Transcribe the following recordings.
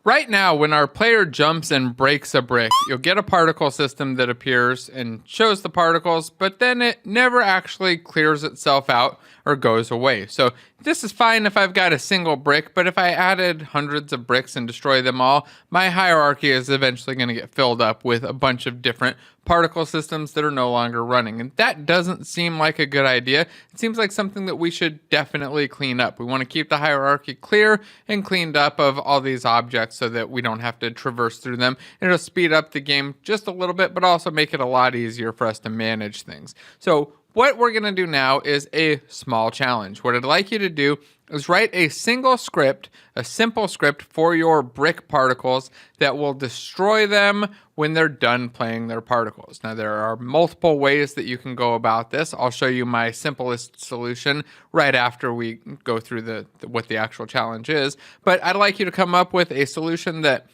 Right now, when our player jumps and breaks a brick, you'll get a particle system that appears and shows the particles, but then it never actually clears itself out or goes away. So this is fine if I've got a single brick, but if I added hundreds of bricks and destroy them all, my hierarchy is eventually going to get filled up with a bunch of different particle systems that are no longer running. And that doesn't seem like a good idea. It seems like something that we should definitely clean up. We want to keep the hierarchy clear and cleaned up of all these objects so that we don't have to traverse through them. It'll speed up the game just a little bit, but also make it a lot easier for us to manage things. So what we're going to do now is a small challenge. What I'd like you to do is write a single script, a simple script for your brick particles that will destroy them when they're done playing their particles. Now, there are multiple ways that you can go about this. I'll show you my simplest solution right after we go through what the actual challenge is. But I'd like you to come up with a solution that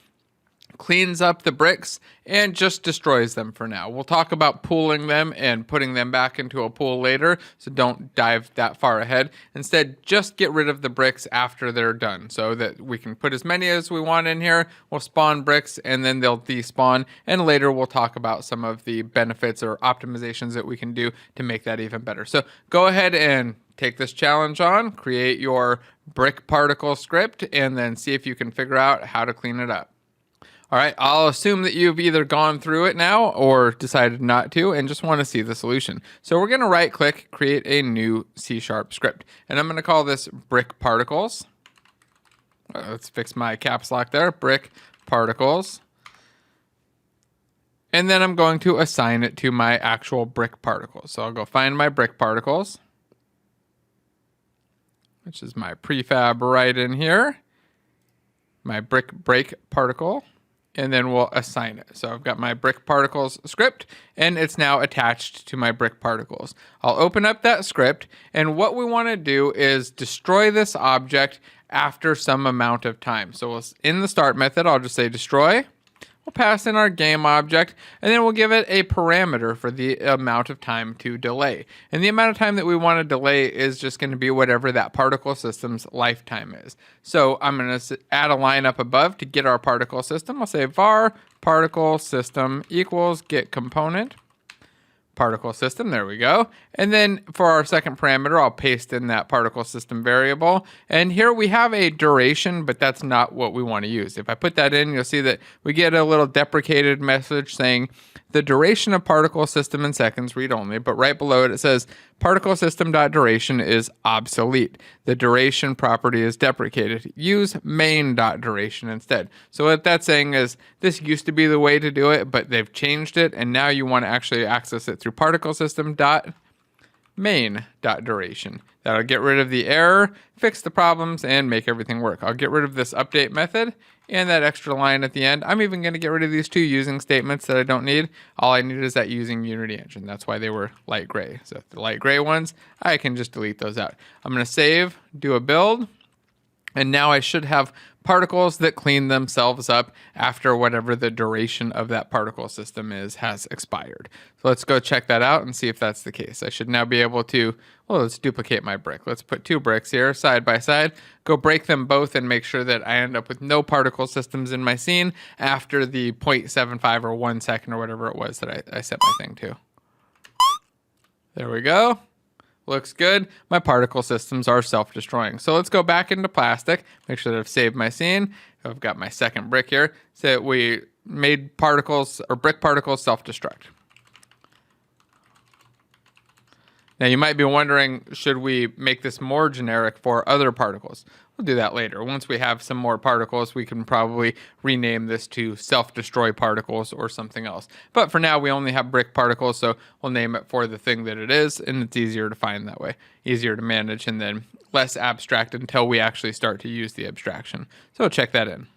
cleans up the bricks and just destroys them for now. We'll talk about pooling them and putting them back into a pool later, so don't dive that far ahead. Instead, just get rid of the bricks after they're done so that we can put as many as we want in here. We'll spawn bricks and then they'll despawn, and later we'll talk about some of the benefits or optimizations that we can do to make that even better. So go ahead and take this challenge on, create your brick particle script, and then see if you can figure out how to clean it up. All right, I'll assume that you've either gone through it now or decided not to and just want to see the solution. So we're going to right click, create a new C# script. And I'm going to call this brick particles. Let's fix my caps lock there, brick particles. And then I'm going to assign it to my actual brick particles. So I'll go find my brick particles, which is my prefab right in here, my brick break particle. And then we'll assign it. So I've got my brick particles script, and it's now attached to my brick particles. I'll open up that script, and what we want to do is destroy this object after some amount of time. So in the start method, I'll just say destroy. We'll pass in our game object, and then we'll give it a parameter for the amount of time to delay. And the amount of time that we want to delay is just going to be whatever that particle system's lifetime is. So I'm going to add a line up above to get our particle system. I'll say var particle system equals get component particle system. There we go. And then for our second parameter, I'll paste in that particle system variable. And here we have a duration, but that's not what we want to use. If I put that in, you'll see that we get a little deprecated message saying the duration of particle system in seconds read only, but right below it, it says particle system.duration is obsolete. The duration property is deprecated. Use main.duration instead. So what that's saying is this used to be the way to do it, but they've changed it, and now you want to actually access it through particle system.main.duration. That'll get rid of the error, fix the problems, and make everything work. I'll get rid of this update method and that extra line at the end. I'm even going to get rid of these two using statements that I don't need. All I need is that using Unity Engine. That's why they were light gray. So the light gray ones, I can just delete those out. I'm going to save, do a build, and now I should have particles that clean themselves up after whatever the duration of that particle system has expired. So let's go check that out and see if that's the case. I should now be able to, well, let's duplicate my brick. Let's put two bricks here side by side, go break them both and make sure that I end up with no particle systems in my scene after the 0.75 or 1 second or whatever it was that I set my thing to. There we go. Looks good. My particle systems are self-destroying. So let's go back into plastic, make sure that I've saved my scene. I've got my second brick here. So we made particles or brick particles self-destruct. Now you might be wondering, should we make this more generic for other particles? We'll do that later. Once we have some more particles, we can probably rename this to self-destroy particles or something else. But for now, we only have brick particles, so we'll name it for the thing that it is, and it's easier to find that way. Easier to manage, and then less abstract until we actually start to use the abstraction. So check that in.